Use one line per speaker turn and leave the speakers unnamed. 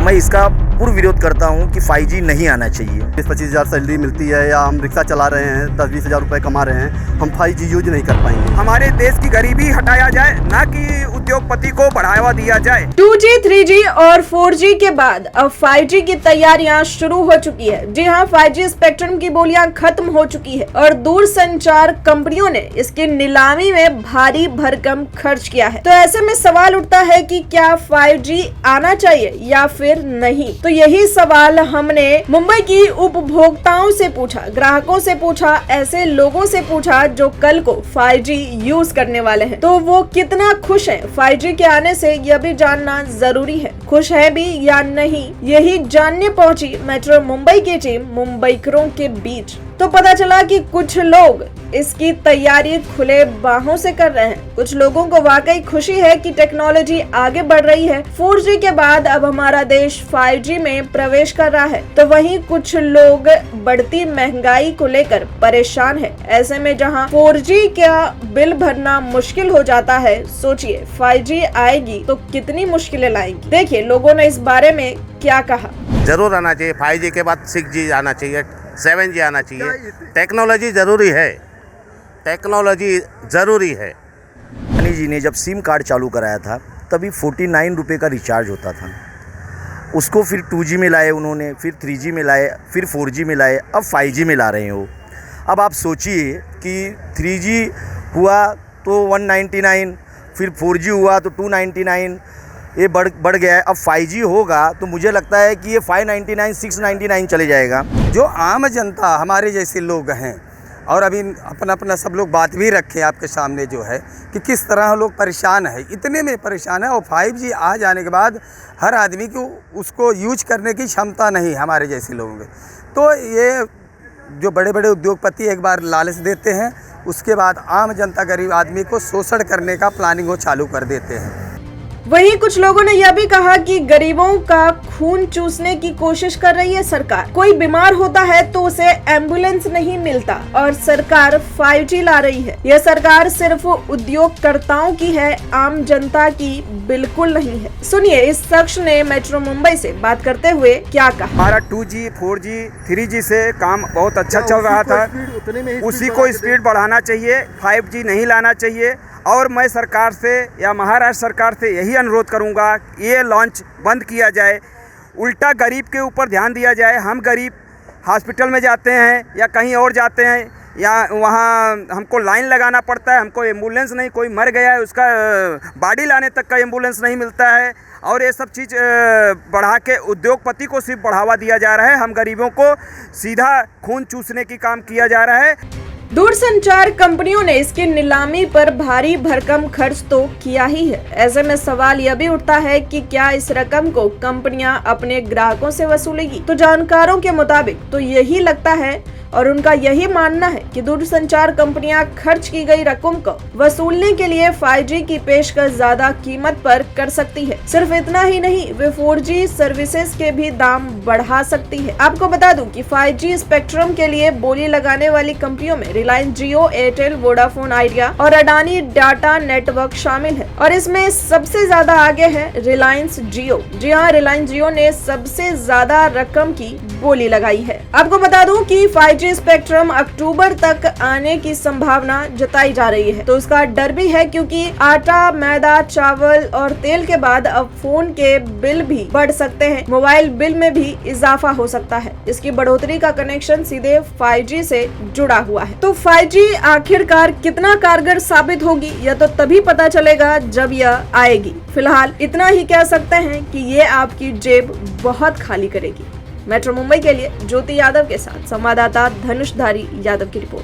मैं इसका पूर्ण विरोध करता हूं कि 5G नहीं आना चाहिए।
20-25 हज़ार सैलरी मिलती है या हम रिक्शा चला रहे हैं 10-20 हज़ार रुपये कमा रहे हैं, हम 5G यूज नहीं कर पाएंगे।
हमारे देश की गरीबी हटाया जाए, ना कि उद्योगपति को बढ़ावा दिया जाए।
2G, 3G और 4G के बाद अब 5G की तैयारियां शुरू हो चुकी है। जी हां, 5G स्पेक्ट्रम की बोलियां खत्म हो चुकी है और दूरसंचार कंपनियों ने इसकी नीलामी में भारी भरकम खर्च किया है। तो ऐसे में सवाल उठता है कि क्या 5G आना चाहिए या फिर नहीं। तो यही सवाल हमने मुंबई की उपभोक्ताओं से पूछा, ग्राहकों से पूछा, ऐसे लोगों से पूछा जो कल को 5G यूज करने वाले हैं। तो वो कितना खुश हैं 5G के आने से, यह भी जानना जरूरी है। खुश है भी या नहीं, यही जानने पहुंची मेट्रो मुंबई की टीम मुंबईकरों के बीच। तो पता चला कि कुछ लोग इसकी तैयारी खुले बाहों से कर रहे हैं। कुछ लोगों को वाकई खुशी है कि टेक्नोलॉजी आगे बढ़ रही है। 4G के बाद अब हमारा देश 5G में प्रवेश कर रहा है। तो वहीं कुछ लोग बढ़ती महंगाई को लेकर परेशान है। ऐसे में जहां 4G का बिल भरना मुश्किल हो जाता है, सोचिए 5G आएगी तो कितनी मुश्किलें लाएगी। देखिए लोगों ने इस बारे में क्या कहा।
जरूर आना चाहिए, 5G के बाद 6G आना चाहिए, 7G आना चाहिए। टेक्नोलॉजी ज़रूरी है, टेक्नोलॉजी ज़रूरी है।
अनिल जी ने जब सिम कार्ड चालू कराया था तभी 49 रुपये का रिचार्ज होता था। उसको फिर 2G में लाए उन्होंने, फिर 3G में लाए, फिर 4G में लाए, अब 5G में ला रहे हो। अब आप सोचिए कि 3G हुआ तो 199, फिर 4G हुआ तो 299, ये बढ़ गया है। अब 5G होगा तो मुझे लगता है कि ये 599, 699 चले जाएगा।
जो आम जनता हमारे जैसे लोग हैं, और अभी अपना अपना सब लोग बात भी रखे आपके सामने जो है कि किस तरह लोग परेशान है, इतने में परेशान है। और 5G आ जाने के बाद हर आदमी को उसको यूज करने की क्षमता नहीं हमारे जैसे लोगों में। तो ये जो बड़े बड़े उद्योगपति एक बार लालच देते हैं, उसके बाद आम जनता गरीब आदमी को शोषण करने का प्लानिंग वो चालू कर देते हैं।
वहीं कुछ लोगों ने यह भी कहा कि गरीबों का खून चूसने की कोशिश कर रही है सरकार। कोई बीमार होता है तो उसे एम्बुलेंस नहीं मिलता और सरकार 5G ला रही है। यह सरकार सिर्फ उद्योगकर्ताओं की है, आम जनता की बिल्कुल नहीं है। सुनिए इस शख्स ने मेट्रो मुंबई से बात करते हुए क्या कहा।
हमारा 2G, 4G, 3G से काम बहुत अच्छा चल रहा था, उसी को स्पीड बढ़ाना चाहिए, 5G नहीं लाना चाहिए। और मैं सरकार से या महाराष्ट्र सरकार से यही अनुरोध करूंगा, ये लॉन्च बंद किया जाए, उल्टा गरीब के ऊपर ध्यान दिया जाए। हम गरीब हॉस्पिटल में जाते हैं या कहीं और जाते हैं, या वहाँ हमको लाइन लगाना पड़ता है, हमको एम्बुलेंस नहीं, कोई मर गया है उसका बॉडी लाने तक का एम्बुलेंस नहीं मिलता है। और ये सब चीज़ बढ़ा के उद्योगपति को सिर्फ बढ़ावा दिया जा रहा है, हम गरीबों को सीधा खून चूसने की काम किया जा रहा है।
दूरसंचार कंपनियों ने इसकी नीलामी पर भारी भरकम खर्च तो किया ही है। ऐसे में सवाल यह भी उठता है कि क्या इस रकम को कंपनियां अपने ग्राहकों से वसूलेगी। तो जानकारों के मुताबिक तो यही लगता है और उनका यही मानना है कि दूरसंचार कंपनियां खर्च की गई रकम को वसूलने के लिए 5G की पेशकश ज्यादा कीमत पर कर सकती है। सिर्फ इतना ही नहीं, वे 4G सर्विसेज के भी दाम बढ़ा सकती है। आपको बता दूं कि 5G स्पेक्ट्रम के लिए बोली लगाने वाली कंपनियों में रिलायंस जियो, एयरटेल, वोडाफोन आइडिया और अडानी डाटा नेटवर्क शामिल है और इसमें सबसे ज्यादा आगे है रिलायंस जियो। जी हाँ, रिलायंस जियो ने सबसे ज्यादा रकम की बोली लगाई है। आपको बता दूं कि 5G स्पेक्ट्रम अक्टूबर तक आने की संभावना जताई जा रही है। तो उसका डर भी है क्योंकि आटा, मैदा, चावल और तेल के बाद अब फोन के बिल भी बढ़ सकते हैं, मोबाइल बिल में भी इजाफा हो सकता है। इसकी बढ़ोतरी का कनेक्शन सीधे 5G से जुड़ा हुआ है। तो 5G आखिरकार कितना कारगर साबित होगी यह तो तभी पता चलेगा जब यह आएगी। फिलहाल इतना ही कह सकते हैं कि ये आपकी जेब बहुत खाली करेगी। मेट्रो मुंबई के लिए ज्योति यादव के साथ संवाददाता धनुषधारी यादव की रिपोर्ट।